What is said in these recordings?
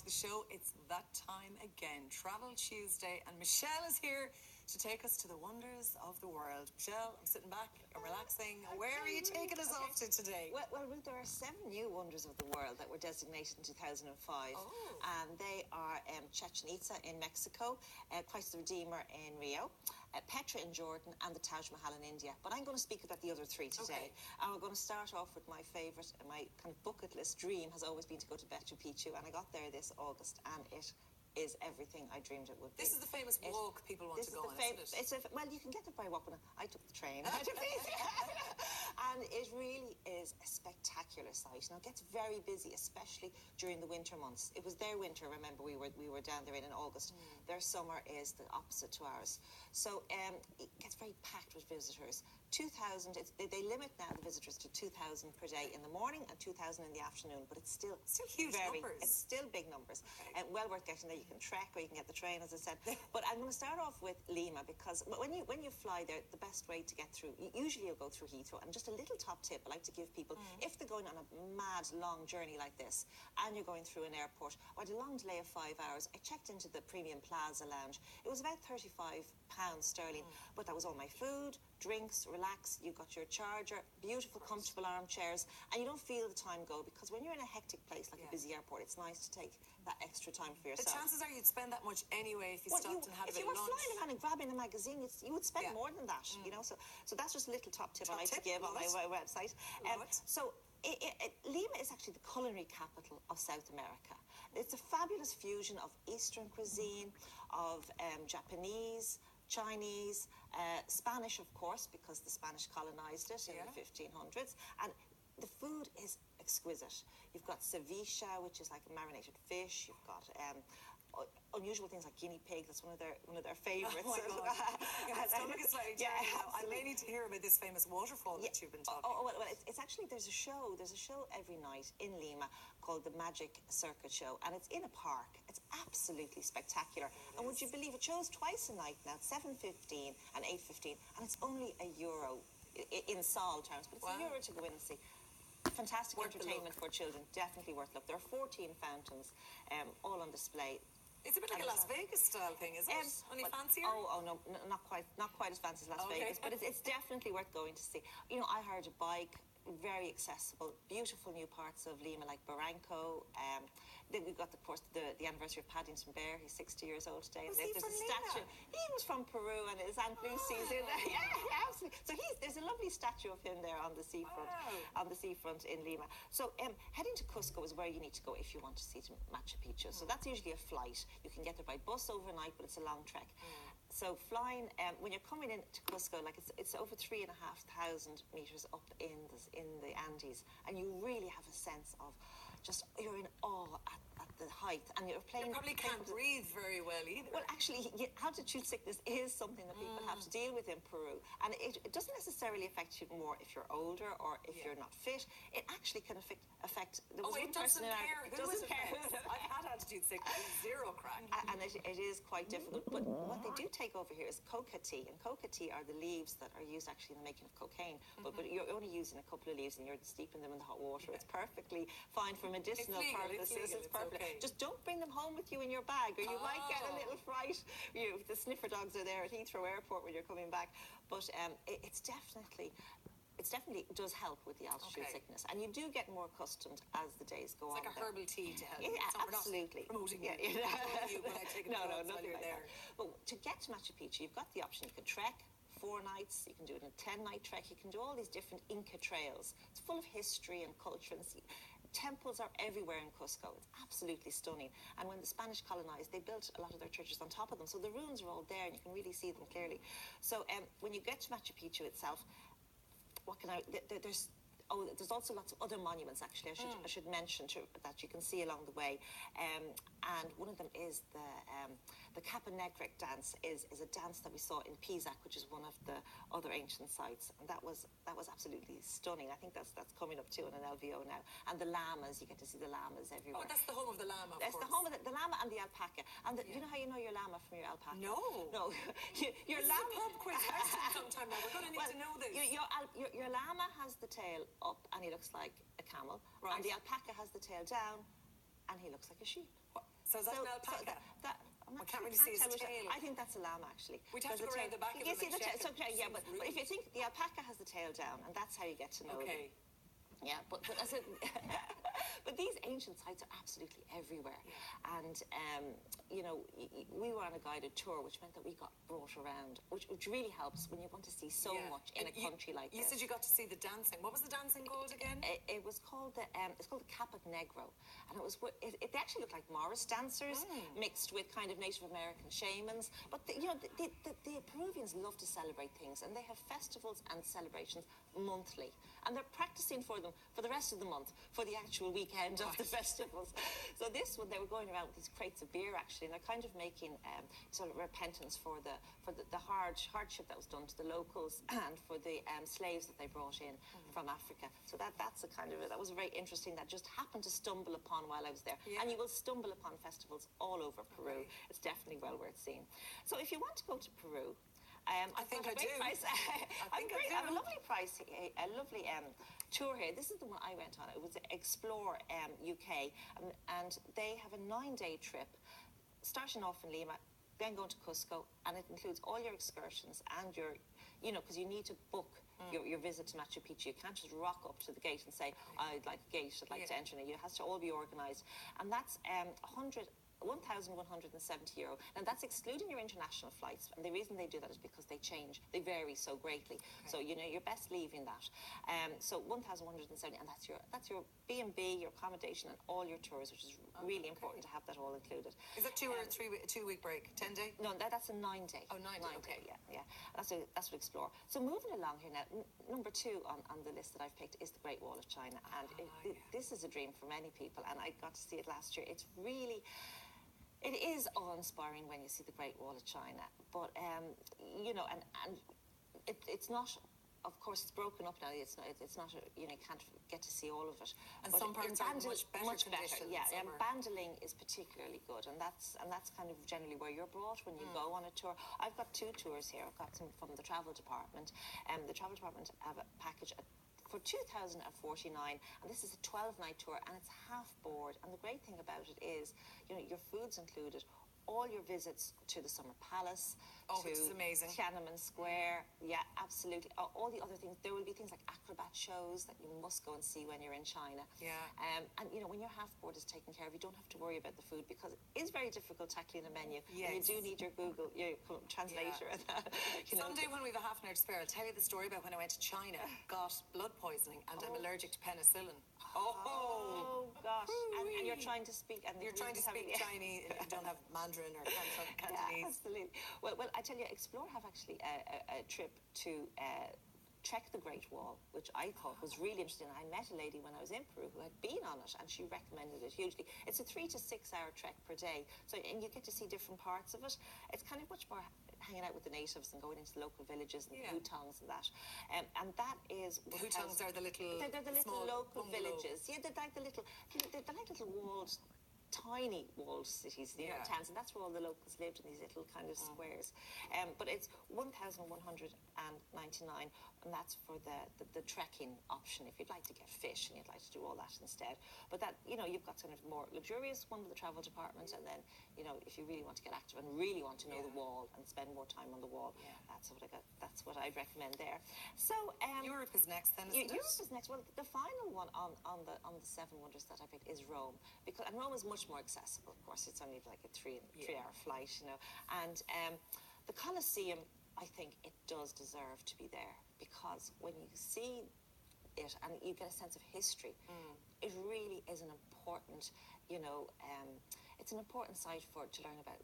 the show. It's that time again, Travel Tuesday, and Michelle is here to take us to the wonders of the world. Michelle, I'm sitting back, I'm relaxing. Where are you taking us off to today? Well, Ruth, there are 7 new wonders of the world that were designated in 2005. And they are Chichen Itza in Mexico, Christ the Redeemer in Rio, Petra in Jordan, and the Taj Mahal in India. But I'm going to speak about the other 3 today. And we're going to start off with my favourite, my kind of bucket list dream has always been to go to Machu Picchu, and I got there this August, and it is everything I dreamed it would be. This is the famous walk people want to go on, isn't it? Well, you can get there by walking. I took the train. And it really is a spectacular site. Now, it gets very busy, especially during the winter months. It was their winter, remember, we were down there in August. Their summer is the opposite to ours. So it gets very packed with visitors. 2,000, they limit now the visitors to 2,000 per day in the morning and 2,000 in the afternoon, but it's still huge numbers. It's still big numbers. And well worth getting there. You can trek or you can get the train, as I said. But I'm going to start off with Lima, because when you fly there, the best way to get through, usually you'll go through Heathrow. And just a little top tip I like to give people, if they're going on a mad long journey like this and you're going through an airport, or a long delay of 5 hours, I checked into the Premium Plaza Lounge. It was about £35 sterling, but that was all my food, drinks, relax, you got your charger, beautiful comfortable armchairs, and you don't feel the time go, because when you're in a hectic place like a busy airport, it's nice to take that extra time for yourself. The chances are you'd spend that much anyway if you stopped and had a bit of lunch. If you were flying around and grabbing a magazine, you would spend more than that, you know. So that's just a little top tip I like to give on my website. Lima is actually the culinary capital of South America. It's a fabulous fusion of Eastern cuisine, of Japanese, Chinese, Spanish, of course, because the Spanish colonized it in the 1500s. And the food is exquisite. You've got ceviche, which is like a marinated fish. You've got unusual things like guinea pig. That's one of their favorites. Oh my God. My stomach is slightly turning now. I may need to hear about this famous waterfall that you've been talking about. Well, it's actually, there's a show every night in Lima called the Magic Circuit Show, and it's in a park. It's absolutely spectacular. And would you believe it shows twice a night now, 7:15 and 8:15, and it's only €1 in Sol terms, but it's €1 to go in and see. Fantastic entertainment for children, definitely worth a look. There are 14 fountains, all on display. It's a bit like a Las Vegas style thing, isn't it? Only fancier? Oh no, not quite as fancy as Las Vegas, but it's definitely worth going to see. You know, I hired a bike, very accessible, beautiful new parts of Lima like Barranco. Then we've got, of course, the anniversary of Paddington Bear. He's 60 years old today. Was he from statue. He was from Peru, and his Aunt Lucy's in there. Yeah, absolutely. So there's a lovely statue of him there on the seafront in Lima. So heading to Cusco is where you need to go if you want to see Machu Picchu. So that's usually a flight. You can get there by bus overnight, but it's a long trek. So flying, when you're coming into Cusco, like it's over 3,500 meters up in the Andes, and you really have a sense of you're in awe at the height, and you're playing. You probably can't breathe very well either. Well, actually, altitude sickness is something that people have to deal with in Peru, and it doesn't necessarily affect you more if you're older or if you're not fit. It actually can affect. It doesn't care. Doesn't care. I've had altitude sickness, zero crack. And it is quite difficult. But what they do take over here is coca tea, and coca tea are the leaves that are used actually in the making of cocaine. But you're only using a couple of leaves, and you're steeping them in the hot water. It's perfectly fine for medicinal purposes. It's perfect. Okay. Just don't bring them home with you in your bag, or you might get a little fright. The sniffer dogs are there at Heathrow Airport when you're coming back. But it definitely does help with the altitude sickness, and you do get more accustomed as the days go on. It's like a herbal tea to help. Yeah, absolutely. Promoting you. But I take no, nothing like there. That. But to get to Machu Picchu, you've got the option. You can trek 4 nights. You can do it in a 10-night trek. You can do all these different Inca trails. It's full of history and culture. And temples are everywhere in Cusco. It's absolutely stunning. And when the Spanish colonized, they built a lot of their churches on top of them. So the ruins are all there, and you can really see them clearly. So when you get to Machu Picchu itself, there's also lots of other monuments, actually, I should mention that you can see along the way. And one of them is the Capanegrec dance is a dance that we saw in Pisac, which is one of the other ancient sites. And that was absolutely stunning. I think that's coming up too on an LVO now. And the llamas, you get to see the llamas everywhere. Oh, that's the home of the llama, That's the home of the llama and the alpaca. And you know how you know your llama from your alpaca? No. Your this llama... is a pub quiz question sometime now. We're going to need to know this. Your llama has the tail up, and he looks like a camel. Right. And the alpaca has the tail down, and he looks like a sheep. So is that an alpaca? I can't really see his tail. I think that's a lamb, actually. We'd have to go around the back of him and check it. Yeah, but if you think the alpaca has the tail down, and that's how you get to know them. Okay. Yeah, but as a, but these ancient sites are absolutely everywhere. Yeah. And, you know, we were on a guided tour, which meant that we got brought around, which really helps when you want to see so much in a country like this. You said you got to see the dancing. What was the dancing called again? It was called it's called the Capac Negro. And it actually looked like Morris dancers mixed with kind of Native American shamans. But, you know, the Peruvians love to celebrate things, and they have festivals and celebrations monthly. And they're practicing for them for the rest of the month, for the actual weekend of the festivals. So this one, they were going around with these crates of beer, actually, and they're kind of making sort of repentance for the hardship that was done to the locals and for the slaves that they brought in from Africa. So that's a kind of, that was very interesting. That just happened to stumble upon while I was there. Yeah. And you will stumble upon festivals all over Peru. Okay. It's definitely well worth seeing. So if you want to go to Peru, I think I do. I have a lovely price, a lovely tour here. This is the one I went on. It was Explore UK, and they have a 9-day trip, starting off in Lima, then going to Cusco, and it includes all your excursions and your, you know, because you need to book your visit to Machu Picchu. You can't just rock up to the gate and say, I'd like a gate, I'd like to enter. It has to all be organised, and that's 1,170 euro. Now that's excluding your international flights, and the reason they do that is because they change, they vary so greatly. Okay. So you know you're best leaving that. So 1,170, and that's your B&B, your accommodation, and all your tours, which is really important to have that all included. Is that 2 or 3 week, 2 week break, 10 day? No, that's a 9-day. Oh, 9 day. Yeah. That's what Explore. So moving along here now, number 2 on the list that I've picked is the Great Wall of China, and this is a dream for many people, and I got to see it last year. It's really. It is awe-inspiring when you see the Great Wall of China, but you know, and it's not. Of course, it's broken up now. It's not. You know, you can't get to see all of it. And some parts are much better. Yeah, and Bandaling is particularly good, and that's kind of generally where you're brought when you go on a tour. I've got 2 tours here. I've got some from the travel department, and the travel department have a package for 2,049, and this is a 12-night tour, and it's half board. And the great thing about it is, you know, your food's included, all your visits to the Summer Palace, which is amazing. Tiananmen Square, yeah, absolutely. All the other things, there will be things like acrobat shows that you must go and see when you're in China. Yeah. And you know, when your half board is taken care of, you don't have to worry about the food, because it is very difficult tackling a menu. Yes. And you do need your Google, your translator. Yeah. And that, Someday when we have a half an hour to spare, I'll tell you the story about when I went to China, got blood poisoning, and I'm allergic to penicillin. Oh gosh! And you're trying to speak, and you're trying to speak Chinese. You don't have Mandarin or Cantonese. Yeah, absolutely. Well, I tell you, Explore have actually a trip to trek the Great Wall, which I thought was really interesting. I met a lady when I was in Peru who had been on it, and she recommended it hugely. It's a 3 to 6 hour trek per day, so and you get to see different parts of it. It's kind of much more hanging out with the natives and going into the local villages and the hutongs and that. And that is... The hutongs are the little... They're the little local villages. Yeah, they're like little walled, tiny walled cities, you know, towns, and that's where all the locals lived, in these little kind of squares. But it's 1,199, and that's for the trekking option if you'd like to get fish and you'd like to do all that instead. But that, you know, you've got kind of more luxurious one with the travel department, and then, you know, if you really want to get active and really want to know the wall and spend more time on the wall, that's what I'd recommend there. So Europe is next, then, isn't it? Europe is next. Well, the final one on the 7 wonders that I picked is Rome, and Rome is much more accessible. Of course, it's only like a 3-hour flight, you know. And the Colosseum, I think it does deserve to be there, because when you see it and you get a sense of history, it really is an important, you know, it's an important site to learn about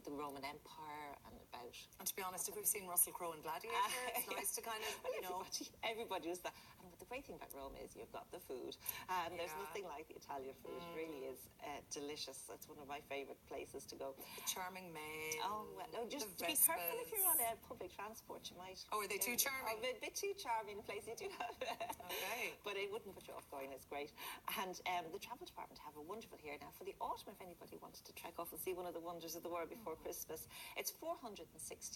the Roman Empire and about... And to be honest, if we've seen Russell Crowe in Gladiator, it's nice to kind of, you know... Everybody does that. And the great thing about Rome is you've got the food. And there's nothing like the Italian food. It really is delicious. That's one of my favourite places to go. The charming men. Oh, well, no, just be careful if you're on public transport. You might... Oh, are they too charming? A bit too charming place. You do have... Okay. But it wouldn't put you off going. It's great. And the travel department have a wonderful here. Now, for the autumn, if anybody wanted to trek off and see one of the wonders of the world before Christmas, it's 469,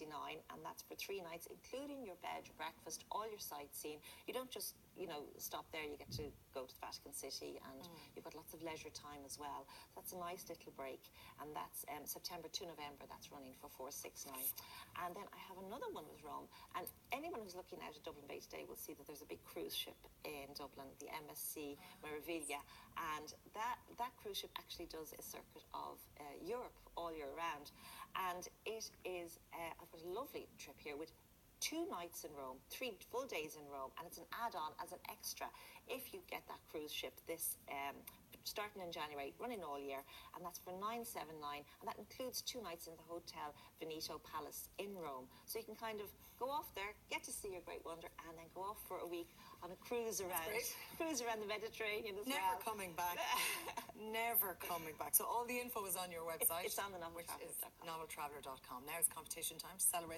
and that's for 3 nights, including your bed, breakfast, all your sightseeing. You don't just stop there, you get to go to the Vatican City, and you've got lots of leisure time as well. That's a nice little break, and that's September to November. That's running for 469. And then I have another one with Rome, and anyone who's looking out at Dublin Bay today will see that there's a big cruise ship in Dublin, the MSC Meraviglia, and that cruise ship actually does a circuit of Europe all year round, and it is I've got a lovely trip here with 2 nights in Rome, 3 full days in Rome, and it's an add-on as an extra if you get that cruise ship this starting in January, running all year, and that's for 979, and that includes 2 nights in the Hotel Veneto Palace in Rome. So you can kind of go off there, get to see your great wonder, and then go off for a week on a cruise around the Mediterranean as Never well. coming back. Never coming back. So all the info is on your website. It's on the noveltraveller.com. noveltraveller.com. Now it's competition time to celebrate